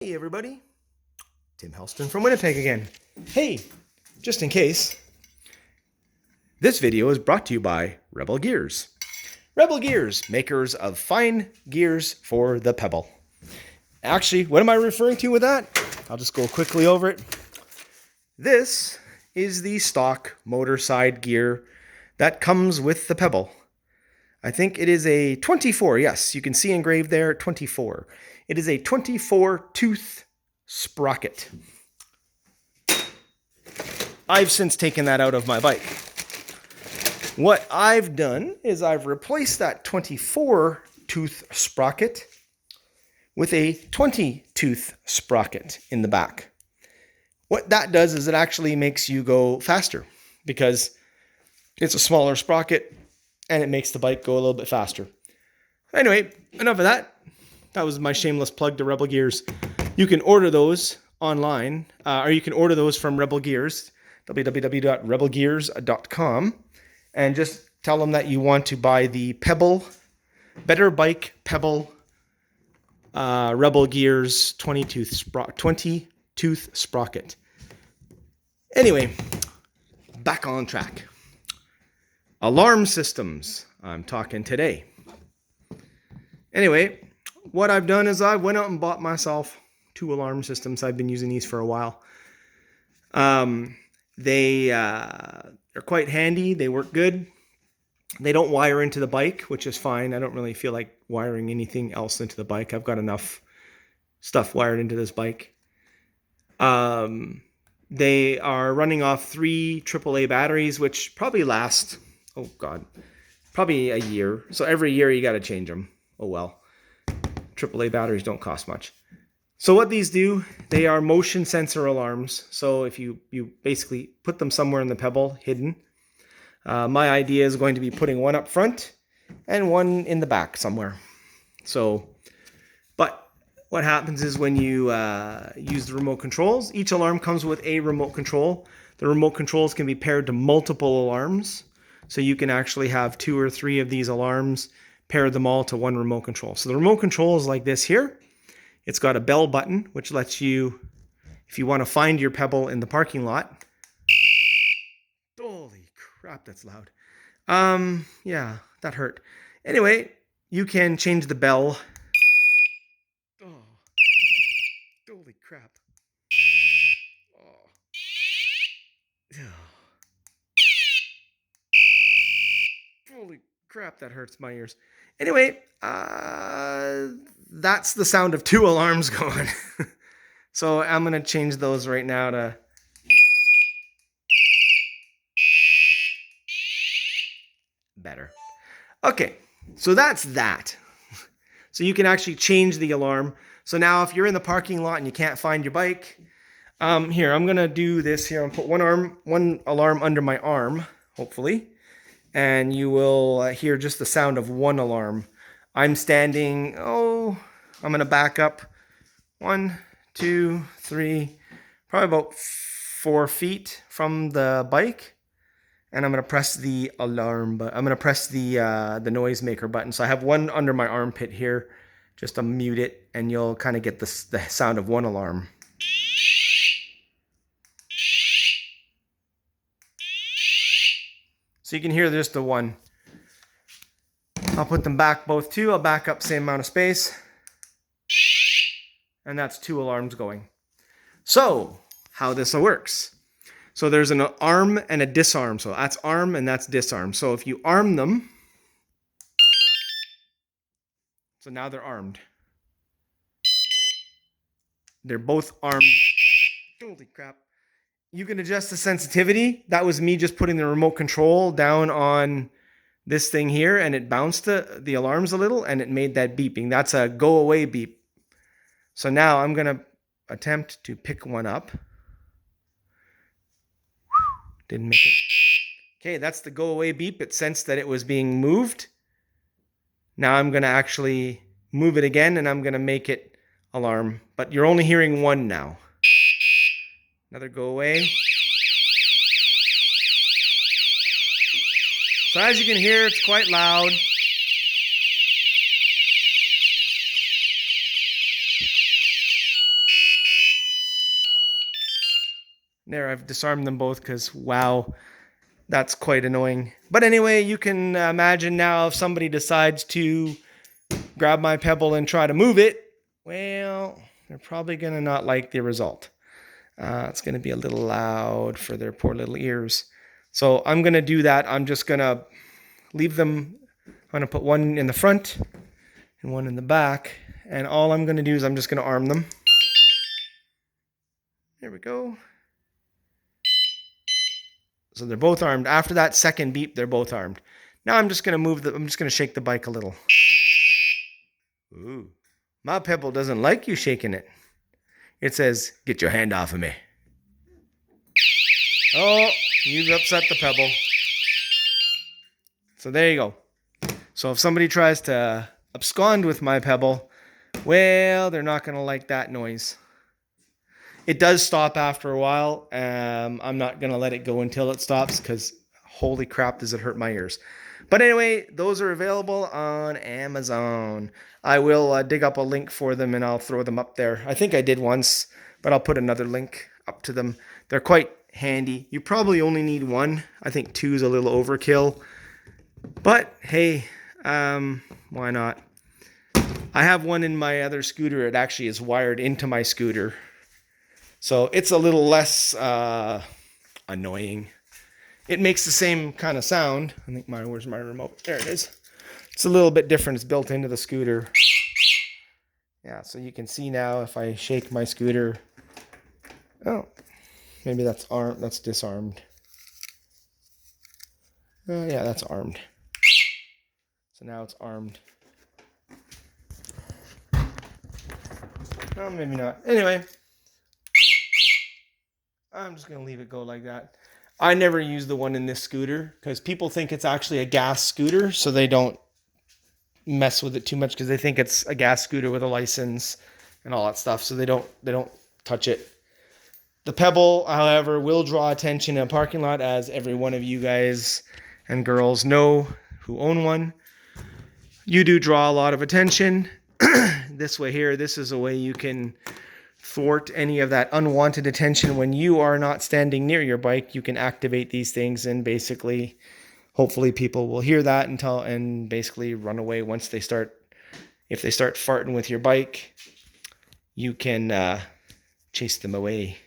Hey everybody, Tim Helston from Winnipeg again. Hey, just in case, this video is brought to you by Rebel Gears. Rebel Gears, makers of fine gears for the pebble. Actually, what am I referring to with that? I'll just go quickly over it. This is the stock motor side gear that comes with the pebble. I think it is a 24, yes, you can see engraved there, 24. It is a 24 tooth sprocket. I've since taken that out of my bike. What I've done is I've replaced that 24 tooth sprocket with a 20 tooth sprocket in the back. What that does is it actually makes you go faster because it's a smaller sprocket and it makes the bike go a little bit faster. Anyway, enough of that. That was my shameless plug to Rebel Gears. You can order those online, or you can order those from Rebel Gears, www.rebelgears.com, and just tell them that you want to buy the Pebble, Better Bike Pebble Rebel Gears 20 tooth sprocket. Anyway, back on track. Alarm systems, I'm talking today. Anyway, what I've done is I went out and bought myself 2 alarm systems. I've been using these for a while. They are quite handy. They work good. They don't wire into the bike, which is fine. I don't really feel like wiring anything else into the bike. I've got enough stuff wired into this bike. They are running off 3 AAA batteries, which probably last, probably a year. So every year you got to change them. Oh well. AAA batteries don't cost much. So what these do, they are motion sensor alarms. So if you basically put them somewhere in the pebble, hidden. My idea is going to be putting one up front and one in the back somewhere. But what happens is when you use the remote controls, each alarm comes with a remote control. The remote controls can be paired to multiple alarms. So you can actually have 2 or 3 of these alarms, pair them all to one remote control. So the remote control is like this here. It's got a bell button, which lets you, if you want to find your pebble in the parking lot. Holy crap, that's loud. Yeah, that hurt. Anyway, you can change the bell. Oh, holy crap. Oh. Holy crap, that hurts my ears. Anyway, that's the sound of 2 alarms going. So I'm going to change those right now to... better. Okay, so that's that. So you can actually change the alarm. So now if you're in the parking lot and you can't find your bike, here, I'm going to do this here. I'll put one alarm under my arm, hopefully. And you will hear just the sound of one alarm. I'm standing, I'm going to back up 1, 2, 3, probably about 4 feet from the bike. And I'm going to press the alarm, but I'm going to press the noisemaker button. So I have one under my armpit here, just to mute it, and you'll kind of get the sound of one alarm. So you can hear just the one. I'll put them back both 2. I'll back up same amount of space. And that's 2 alarms going. So how this works. So there's an arm and a disarm. So that's arm and that's disarm. So if you arm them, so now they're armed. They're both armed. Holy crap. You can adjust the sensitivity. That was me just putting the remote control down on this thing here, and it bounced the alarms a little, and it made that beeping. That's a go away beep. So now I'm going to attempt to pick one up. Didn't make it. Okay, that's the go away beep. It sensed that it was being moved. Now I'm going to actually move it again, and I'm going to make it alarm. But you're only hearing one now. Another go away. So as you can hear, it's quite loud. There, I've disarmed them both because, wow, that's quite annoying. But anyway, you can imagine now if somebody decides to grab my pebble and try to move it, well, they're probably going to not like the result. It's going to be a little loud for their poor little ears. So I'm going to do that. I'm just going to leave them. I'm going to put one in the front and one in the back. And all I'm going to do is I'm just going to arm them. There we go. So they're both armed. After that second beep, they're both armed. Now I'm just going to I'm just going to shake the bike a little. Ooh. My pebble doesn't like you shaking it. It says, "Get your hand off of me." Oh, you've upset the pebble. So there you go. So if somebody tries to abscond with my pebble, well, they're not going to like that noise. It does stop after a while. I'm not going to let it go until it stops because holy crap, does it hurt my ears. But anyway, those are available on Amazon. I will dig up a link for them and I'll throw them up there. I think I did once, but I'll put another link up to them. They're quite handy. You probably only need one. I think two is a little overkill. But hey, why not? I have one in my other scooter. It actually is wired into my scooter. So it's a little less annoying. It makes the same kind of sound. I think where's my remote? There it is. It's a little bit different. It's built into the scooter. Yeah, so you can see now if I shake my scooter. Oh, maybe that's disarmed. Yeah, that's armed. So now it's armed. Oh, maybe not. Anyway, I'm just going to leave it go like that. I never use the one in this scooter because people think it's actually a gas scooter, so they don't mess with it too much because they think it's a gas scooter with a license and all that stuff, so they don't touch it. The pebble, however, will draw attention in a parking lot, as every one of you guys and girls know who own one. You do draw a lot of attention. This way here, this is a way you can thwart any of that unwanted attention when you are not standing near your bike. You can activate these things and basically, hopefully people will hear that and basically run away once they start. If they start farting with your bike, you can chase them away.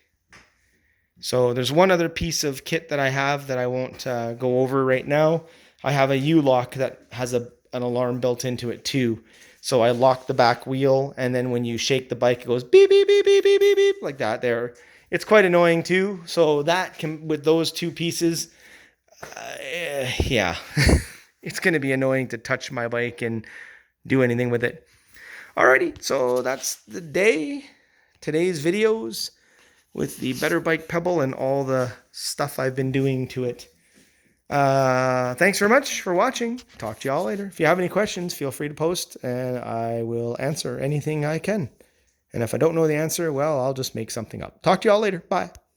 So there's one other piece of kit that I have that I won't go over right now. I have a U-lock that has an alarm built into it too. So I lock the back wheel, and then when you shake the bike, it goes beep, beep, beep, beep, beep, beep, beep, like that there. It's quite annoying too. So that can, with those two pieces, yeah, it's going to be annoying to touch my bike and do anything with it. Alrighty, so that's the day. Today's videos with the Better Bike Pebble and all the stuff I've been doing to it. Thanks very much for watching. Talk to y'all later. If you have any questions, feel free to post and I will answer anything I can. And if I don't know the answer, well, I'll just make something up. Talk to y'all later. Bye.